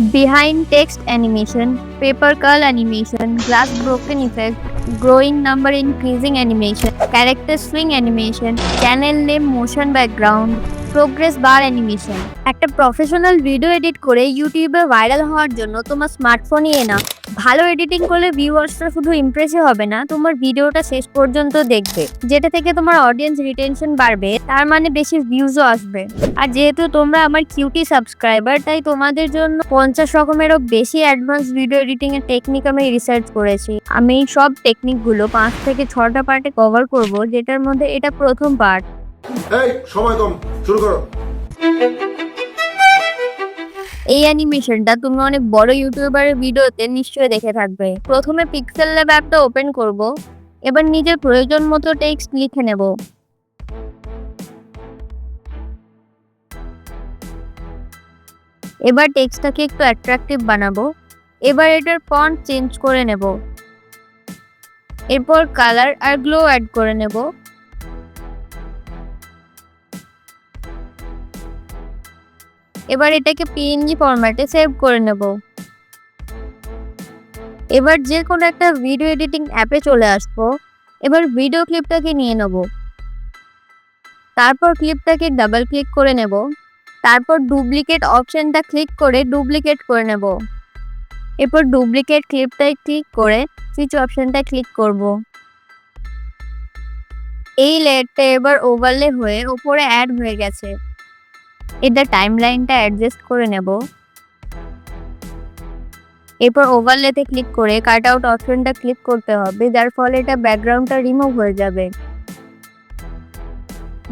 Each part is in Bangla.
Behind text animation, paper curl animation, glass broken effect, growing number increasing animation, character swing animation, channel name motion background, progress বার অ্যানিমেশন। একটা প্রফেশনাল ভিডিও এডিট করে ইউটিউবে ভাইরাল হওয়ার জন্য তোমার স্মার্টফোনই না, ভালো এডিটিং করলে ভিউয়ার্সরা শুধু ইমপ্রেসই হবে না, তোমার ভিডিওটা শেষ পর্যন্ত দেখবে, যেটা থেকে তোমার অডিয়েন্স রিটেনশন বাড়বে, তার মানে বেশি ভিউজও আসবে। আর যেহেতু তোমরা আমার কিউটি সাবস্ক্রাইবার, তাই তোমাদের জন্য 50 রকমেরও বেশি অ্যাডভান্স ভিডিও এডিটিং এর টেকনিক আমি রিসার্চ করেছি। আমি এই সব টেকনিকগুলো 5 থেকে 6টা পার্টে কভার করব, যেটার মধ্যে এটা প্রথম পার্ট। সময় কম, শুরু করো। এই অ্যানিমেশনটা তুমি অনেক বড় ইউটিউবারের ভিডিওতে নিশ্চয়ই দেখে থাকবে। প্রথমে পিক্সেল ল্যাব অ্যাপটা ওপেন করব। এবার নিজের প্রয়োজন মতো টেক্সট লিখে নেব। এবার টেক্সটটাকে একটু অ্যাট্রাকটিভ বানাবো। এবার এটার ফন্ট চেঞ্জ করে নেব। এরপর কালার আর গ্লো অ্যাড করে নেব। এবার এটাকে পিএনজি ফরম্যাটে সেভ করে নেব। এবার যে কোনো একটা ভিডিও এডিটিং অ্যাপে চলে আসবো। এবার ভিডিও ক্লিপটাকে নিয়ে নেব। তারপর ক্লিপটাকে ডাবল ক্লিক করে নেব। তারপর ডুপ্লিকেট অপশনটা ক্লিক করে ডুপ্লিকেট করে নেব। এরপর ডুপ্লিকেট ক্লিপটায় ক্লিক করে সুইচ অপশনটা ক্লিক করব। এই লেয়ারটা এবার ওভারলে হয়ে উপরে অ্যাড হয়ে গেছে। এটা টাইমলাইনটা অ্যাডজাস্ট করে নেব। এরপর ওভারলেতে ক্লিক করে কাট আউট অপশনটা ক্লিক করতে হবে, যার ফলে এটা ব্যাকগ্রাউন্ডটা রিমুভ হয়ে যাবে।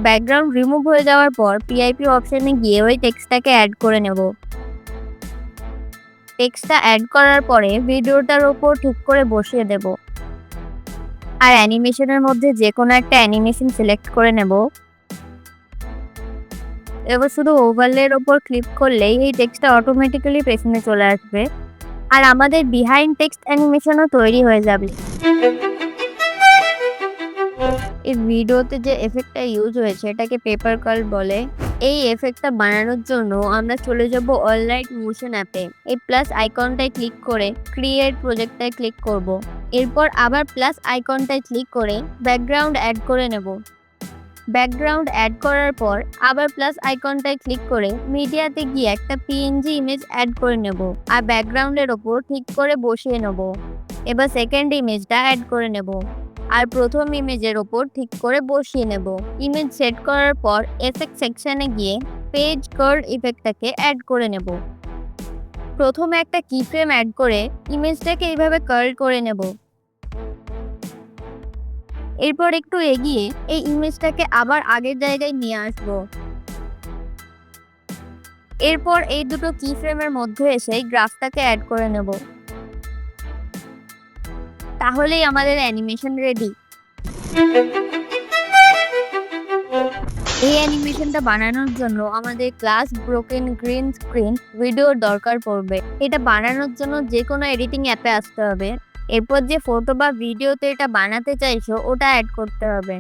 ব্যাকগ্রাউন্ড রিমুভ হয়ে যাওয়ার পর পিআইপি অপশনে গিয়ে ওই টেক্সটটাকে অ্যাড করে নেব। টেক্সটটা অ্যাড করার পরে ভিডিওটার ওপর ঠিক করে বসিয়ে দেব। আর অ্যানিমেশনের মধ্যে যে কোনো একটা অ্যানিমেশন সিলেক্ট করে নেব। এবার শুধু ওভারলের ওপর ক্লিক করলেই এই টেক্সটটা অটোমেটিক্যালি পেছনে চলে আসবে, আর আমাদের বিহাইন্ড টেক্সট অ্যানিমেশনও তৈরি হয়ে যাবে। এই ভিডিওতে যে এফেক্টটা ইউজ হয়েছে এটাকে পেপার কার্ল বলে। এই এফেক্টটা বানানোর জন্য আমরা চলে যাব অলরাইট মোশন অ্যাপে। এই প্লাস আইকনটায় ক্লিক করে ক্রিয়েট প্রজেক্টটায় ক্লিক করব। এরপর আবার প্লাস আইকনটায় ক্লিক করে ব্যাকগ্রাউন্ড অ্যাড করে নেব। ব্যাকগ্রাউন্ড অ্যাড করার পর আবার প্লাস আইকনটায় ক্লিক করে মিডিয়াতে গিয়ে একটা পিএনজি ইমেজ অ্যাড করে নেব আর ব্যাকগ্রাউন্ডের ওপর ঠিক করে বসিয়ে নেব। এবার সেকেন্ড ইমেজটা অ্যাড করে নেব আর প্রথম ইমেজের ওপর ঠিক করে বসিয়ে নেব। ইমেজ সেট করার পর এফেক্ট সেকশনে গিয়ে পেজ কার্ল ইফেক্টটাকে অ্যাড করে নেব। প্রথমে একটা কিফ্রেম অ্যাড করে ইমেজটাকে এইভাবে কার্ল করে নেব। এরপর একটু এগিয়ে এই ইমেজটাকে আবার আগের জায়গায় নিয়ে আসবো। এরপর এই দুটো কি ফ্রেমের মধ্যে এসে গ্রাফটাকে অ্যাড করে নেব। তাহলেই আমাদের অ্যানিমেশন রেডি। এই অ্যানিমেশনটা বানানোর জন্য আমাদের গ্লাস ব্রোকেন গ্রিন স্ক্রিন ভিডিওর দরকার পড়বে। এটা বানানোর জন্য যে কোনো এডিটিং অ্যাপে আসতে হবে। এরপর যে ফটো বা ভিডিওতে এটা বানাতে চাইছো ওটা অ্যাড করতে হবে।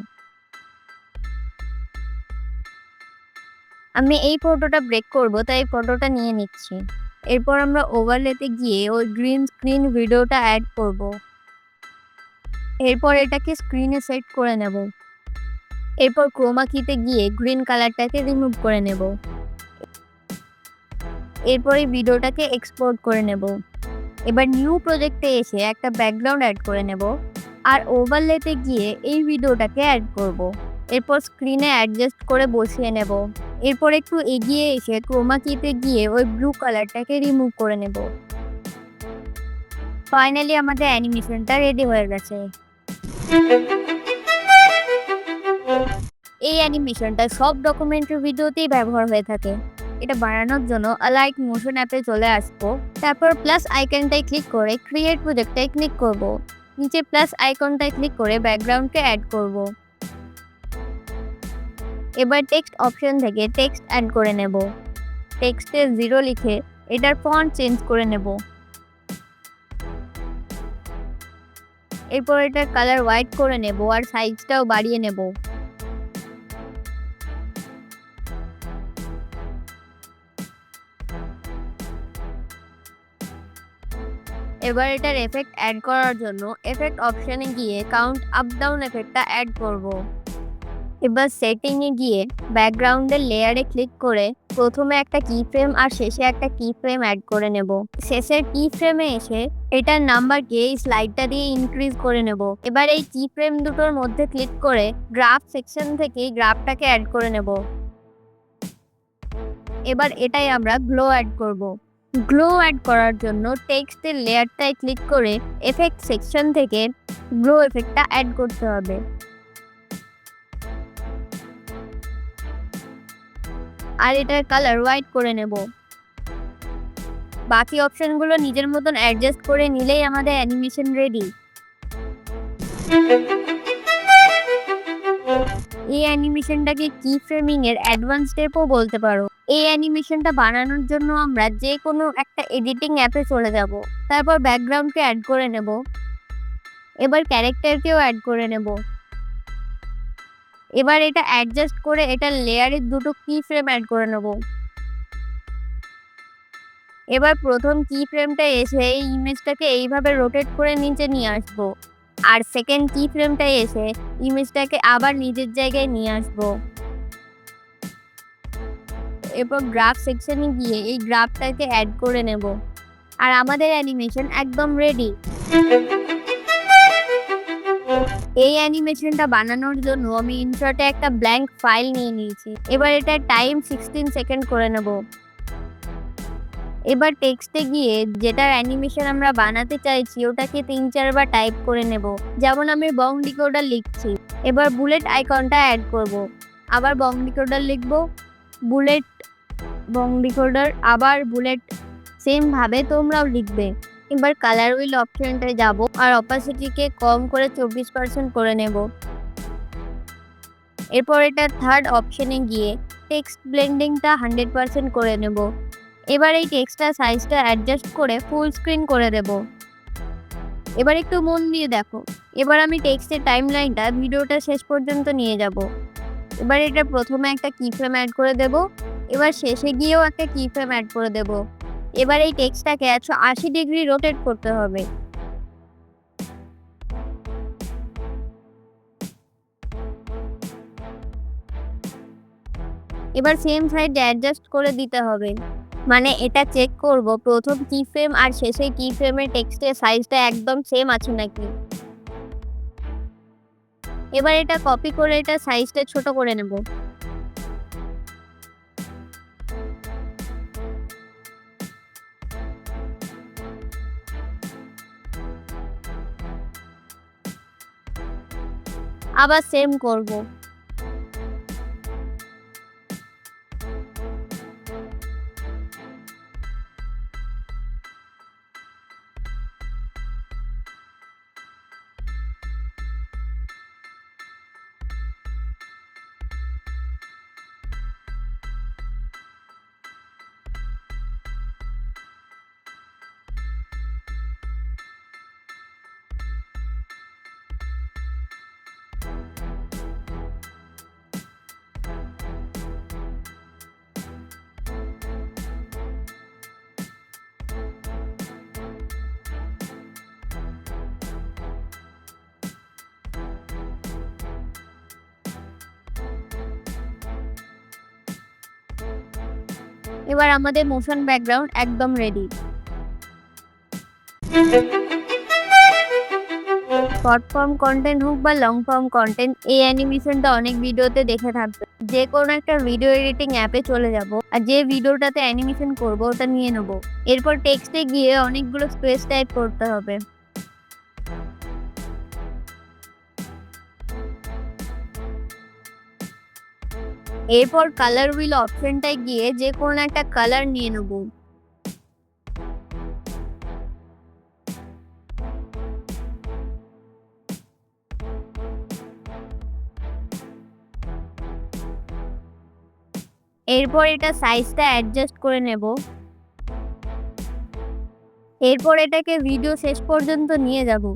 আমি এই ফটোটা ব্রেক করব, তাই ফটোটা নিয়ে নিচ্ছি। এরপর আমরা ওভারলেতে গিয়ে ওই গ্রিন স্ক্রিন ভিডিওটা অ্যাড করব। এরপর এটাকে স্ক্রিনে সেট করে নেব। এরপর ক্রোমা কিতে গিয়ে গ্রিন কালারটাকে রিমুভ করে নেব। এরপর এই ভিডিওটাকে এক্সপোর্ট করে নেব। এবার নিউ প্রজেক্টে এসে একটা ব্যাকগ্রাউন্ড অ্যাড করে নেব আর ওভারলেতে গিয়ে এই ভিডিওটাকে অ্যাড করব। এরপর স্ক্রিনে অ্যাডজাস্ট করে বসিয়ে নেব। এরপর একটু এগিয়ে এসে ক্রোমা কিতে গিয়ে ওই ব্লু কালারটাকে রিমুভ করে নেব। ফাইনালি আমাদের অ্যানিমেশনটা রেডি হয়ে গেছে। এই অ্যানিমেশনটা সব ডকুমেন্টারি ভিডিওতেই ব্যবহার হয়ে থাকে। এটা বানানোর জন্য লাইক মোশন অ্যাপে চলে আসবো। তারপর প্লাস আইকনটায় ক্লিক করে ক্রিয়েট প্রজেক্টটায় ক্লিক করব। নিচে প্লাস আইকনটায় ক্লিক করে ব্যাকগ্রাউন্ডকে অ্যাড করব। এবার টেক্সট অপশন থেকে টেক্সট অ্যাড করে নেব। টেক্সটে 0 লিখে এটার ফন্ট চেঞ্জ করে নেব। এরপর এটার কালার হোয়াইট করে নেব আর সাইজটাও বাড়িয়ে নেব। এবার এটার এফেক্ট অ্যাড করার জন্য এফেক্ট অপশনে গিয়ে কাউন্ট আপ ডাউন এফেক্টটা অ্যাড করব। এবার সেটিংয়ে গিয়ে ব্যাকগ্রাউন্ডের লেয়ারে ক্লিক করে প্রথমে একটা কি ফ্রেম আর শেষে একটা কি ফ্রেম অ্যাড করে নেব। শেষের কি ফ্রেমে এসে এটার নাম্বারকে এই স্লাইডটা দিয়ে ইনক্রিজ করে নেব। এবার এই কি ফ্রেম দুটোর মধ্যে ক্লিক করে গ্রাফ সেকশন থেকে গ্রাফটাকে অ্যাড করে নেব। এবার এটাই আমরা গ্লো অ্যাড করব। গ্লো অ্যাড করার জন্য টেক্সটের লেয়ারটায় ক্লিক করে এফেক্ট সেকশন থেকে গ্লো এফেক্টটা অ্যাড করতে হবে। আর এটার কালার হোয়াইট করে নেব। বাকি অপশনগুলো নিজের মতন অ্যাডজাস্ট করে নিলেই আমাদের অ্যানিমেশন রেডি। এই অ্যানিমেশনটাকে কি ফ্রেমিং এর অ্যাডভান্স স্টেপও বলতে পারো। এই অ্যানিমেশনটা বানানোর জন্য আমরা যে কোনো একটা এডিটিং অ্যাপে চলে যাব। তারপর ব্যাকগ্রাউন্ডকে অ্যাড করে নেব। এবার ক্যারেক্টারকেও অ্যাড করে নেব। এবার এটা অ্যাডজাস্ট করে এটার লেয়ারের দুটো কি ফ্রেম অ্যাড করে নেব। এবার প্রথম কি ফ্রেমটা এসে এই ইমেজটাকে এইভাবে রোটেট করে নিচে নিয়ে আসবো। আর সেকেন্ড কি ফ্রেমটা এসে ইমেজটাকে আবার নিজের জায়গায় নিয়ে আসবো। এরপর গ্রাফ সেকশনে গিয়ে এই গ্রাফটাকে অ্যাড করে নেব। আর আমাদের অ্যানিমেশন একদম রেডি। এই অ্যানিমেশনটা বানানোর জন্য আমি ইনসার্টে একটা ব্ল্যাঙ্ক ফাইল নিয়ে নিয়েছি। এবার এটা টাইম 16 সেকেন্ড করে নেব। এবার টেক্সটে গিয়ে যেটার অ্যানিমেশন আমরা বানাতে চাইছি ওটাকে 3-4 বার টাইপ করে নেব। যেমন আমি বং ডিকোডার লিখছি। এবার বুলেট আইকনটা অ্যাড করব। আবার বং ডিকোডার লিখব, বুলেট বং ডিকোডার, আবার বুলেট। সেম ভাবে তোমরাও লিখবে। এবার কালার হুইল অপশনটায় যাব আর অপাসিটিকে কম করে 24% করে নেব। এরপর এটা থার্ড অপশনে গিয়ে টেক্সট ব্লেন্ডিংটা 100% করে নেব। এবার এই টেক্সটটা সাইজটা অ্যাডজাস্ট করে ফুল স্ক্রিন করে দেব। এবার একটু মন দিয়ে দেখো। এবার আমি টেক্সটের টাইমলাইনটা ভিডিওটা শেষ পর্যন্ত নিয়ে যাব। এবার এটা প্রথমে একটা কি ফ্রেম অ্যাড করে দেব। এবার শেষে গিয়েও একটা কি ফ্রেম অ্যাড করে দেব। এবার এই টেক্সটটাকে 180 ডিগ্রি রোটেট করতে হবে। এবার সেম সাইড অ্যাডজাস্ট করে দিতে হবে। মানে এটা চেক করব প্রথম কি ফ্রেম আর শেষের কি ফ্রেমের টেক্সটের সাইজটা একদম সেম আছে নাকি। এবার এটা কপি করে এটা সাইজটা ছোট করে নেব। আবার সেম করব। এবার আমাদের মোশন ব্যাকগ্রাউন্ড একদম রেডি। শর্ট ফর্ম কন্টেন্ট হোক বা লং ফর্ম কন্টেন্ট, এই অ্যানিমেশনটা অনেক ভিডিওতে দেখে থাকবে। যে কোনো একটা ভিডিও এডিটিং অ্যাপে চলে যাব আর যে ভিডিওটাতে অ্যানিমেশন করব ওটা নিয়ে নেব। এরপর টেক্সটে গিয়ে অনেকগুলো স্পেস টাইপ করতে হবে। এরপর কালার হুইল অপশনটায় গিয়ে যে কোনো একটা কালার নিয়ে নেব। এরপর এটা সাইজটা অ্যাডজাস্ট করে নেব। এরপর এটাকে ভিডিও শেষ পর্যন্ত নিয়ে যাব।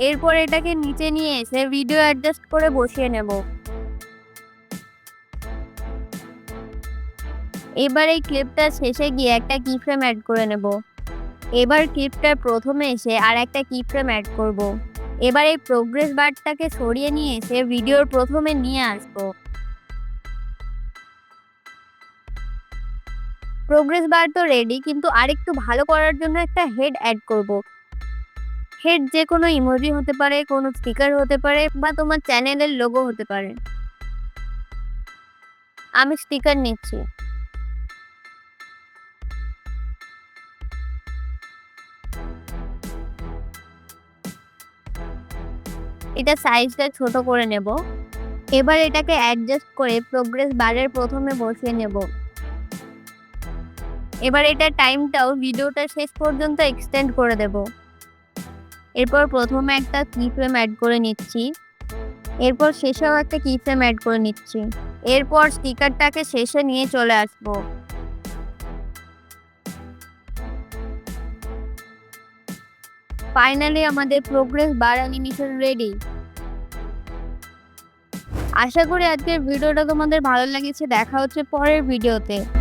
এরপর এটাকে নিচে নিয়ে এসে ভিডিও অ্যাডজাস্ট করে বসিয়ে নেব। এবার এই ক্লিপটা শেষে গিয়ে একটা কি ফ্রেম অ্যাড করে নেব। এবার ক্লিপটার প্রথমে এসে আর একটা কি ফ্রেম অ্যাড করব। এবার এই প্রোগ্রেস বারটাকে সরিয়ে নিয়ে এসে ভিডিওর প্রথমে নিয়ে আসবো। প্রোগ্রেস বার তো রেডি, কিন্তু আরেকটু ভালো করার জন্য একটা হেড অ্যাড করব। হেড যে কোনো ইমোজি হতে পারে, কোনো স্টিকার হতে পারে, বা তোমার চ্যানেলের লোগো হতে পারে। আমি স্টিকার নিচ্ছি। এটা সাইজটা ছোট করে নেব। এবার এটাকে অ্যাডজাস্ট করে প্রোগ্রেস বারের প্রথমে বসিয়ে নেব। এবার এটা টাইমটাও ভিডিওটা শেষ পর্যন্ত এক্সটেন্ড করে দেব। এরপর প্রথমে একটা কি ফ্রেম অ্যাড করে নিচ্ছি। এরপর শেষেও একটা কি ফ্রেম অ্যাড করে নিচ্ছি। এরপর স্টিকারটাকে শেষে নিয়ে চলে আসবো। ফাইনালি আমাদের প্রোগ্রেস বার অ্যানিমেশন রেডি। আশা করি আজকের ভিডিওটা তোমাদের ভালো লেগেছে। দেখা হচ্ছে পরের ভিডিওতে।